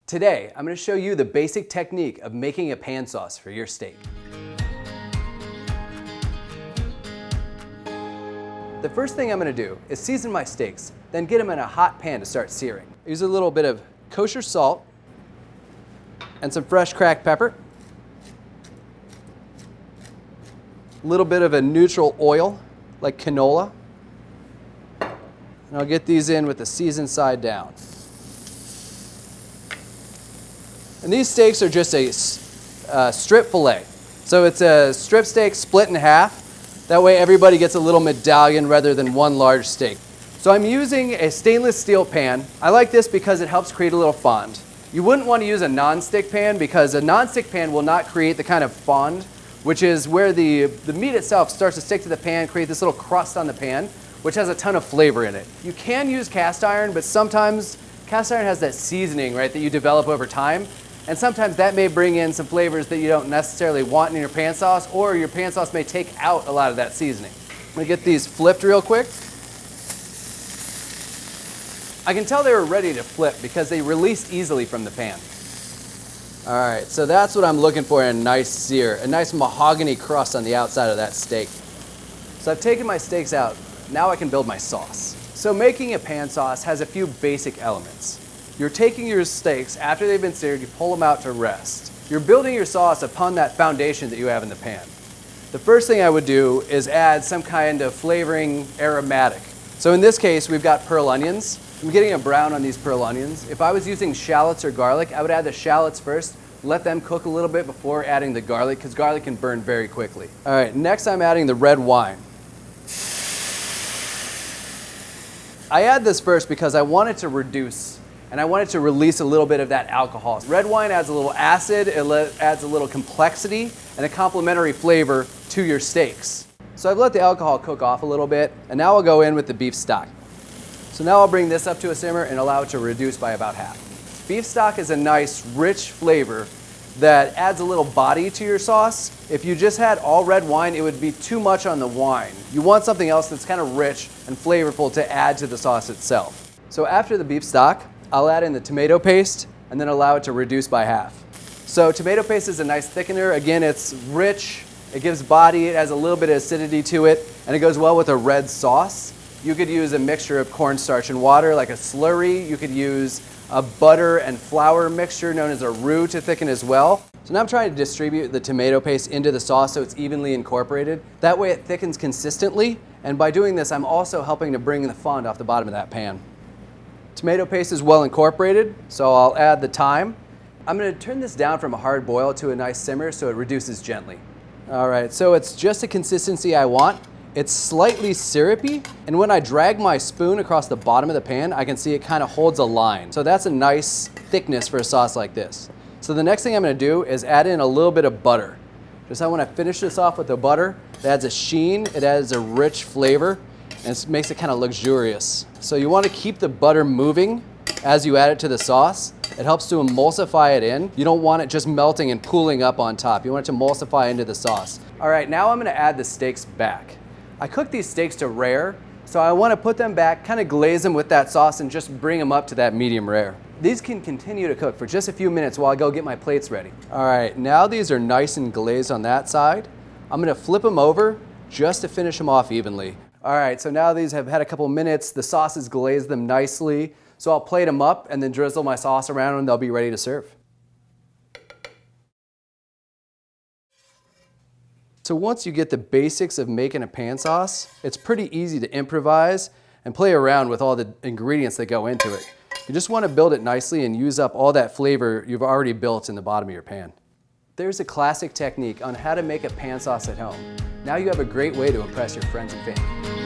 Today, I'm going to show you the basic technique of making a pan sauce for your steak. The first thing I'm going to do is season my steaks, then get them in a hot pan to start searing. Use a little bit of kosher salt and some fresh cracked pepper. A little bit of a neutral oil, like canola. And I'll get these in with the seasoned side down. And these steaks are just a strip filet. So it's a strip steak split in half. That way everybody gets a little medallion rather than one large steak. So I'm using a stainless steel pan. I like this because it helps create a little fond. You wouldn't want to use a non-stick pan because a non-stick pan will not create the kind of fond, which is where the meat itself starts to stick to the pan, create this little crust on the pan, which has a ton of flavor in it. You can use cast iron, but sometimes cast iron has that seasoning, right, that you develop over time. And sometimes that may bring in some flavors that you don't necessarily want in your pan sauce, or your pan sauce may take out a lot of that seasoning. I'm gonna get these flipped real quick. I can tell they were ready to flip because they release easily from the pan. All right, so that's what I'm looking for in a nice sear, a nice mahogany crust on the outside of that steak. So I've taken my steaks out. Now I can build my sauce. So making a pan sauce has a few basic elements. You're taking your steaks, after they've been seared, you pull them out to rest. You're building your sauce upon that foundation that you have in the pan. The first thing I would do is add some kind of flavoring aromatic. So in this case, we've got pearl onions. I'm getting a brown on these pearl onions. If I was using shallots or garlic, I would add the shallots first, let them cook a little bit before adding the garlic, because garlic can burn very quickly. All right, next I'm adding the red wine. I add this first because I want it to reduce and I want it to release a little bit of that alcohol. Red wine adds a little acid, it adds a little complexity and a complementary flavor to your steaks. So I've let the alcohol cook off a little bit, and now I'll go in with the beef stock. So now I'll bring this up to a simmer and allow it to reduce by about half. Beef stock is a nice, rich flavor that adds a little body to your sauce. If you just had all red wine, it would be too much on the wine. You want something else that's kind of rich and flavorful to add to the sauce itself. So after the beef stock, I'll add in the tomato paste and then allow it to reduce by half. So tomato paste is a nice thickener. Again, it's rich, it gives body, it has a little bit of acidity to it, and it goes well with a red sauce. You could use a mixture of cornstarch and water, like a slurry. You could use a butter and flour mixture known as a roux to thicken as well. So now I'm trying to distribute the tomato paste into the sauce so it's evenly incorporated. That way it thickens consistently, and by doing this, I'm also helping to bring the fond off the bottom of that pan. Tomato paste is well incorporated, so I'll add the thyme. I'm going to turn this down from a hard boil to a nice simmer so it reduces gently. All right, so it's just the consistency I want. It's slightly syrupy, and when I drag my spoon across the bottom of the pan, I can see it kind of holds a line. So that's a nice thickness for a sauce like this. So the next thing I'm going to do is add in a little bit of butter. Just I want to finish this off with the butter. It adds a sheen, it adds a rich flavor, and it makes it kind of luxurious. So you want to keep the butter moving as you add it to the sauce. It helps to emulsify it in. You don't want it just melting and pooling up on top. You want it to emulsify into the sauce. All right, now I'm going to add the steaks back. I cook these steaks to rare, so I want to put them back, kind of glaze them with that sauce and just bring them up to that medium rare. These can continue to cook for just a few minutes while I go get my plates ready. All right, now these are nice and glazed on that side. I'm going to flip them over just to finish them off evenly. All right, so now these have had a couple minutes. The sauce has glazed them nicely. So I'll plate them up and then drizzle my sauce around and they'll be ready to serve. So once you get the basics of making a pan sauce, it's pretty easy to improvise and play around with all the ingredients that go into it. You just want to build it nicely and use up all that flavor you've already built in the bottom of your pan. There's a classic technique on how to make a pan sauce at home. Now you have a great way to impress your friends and family.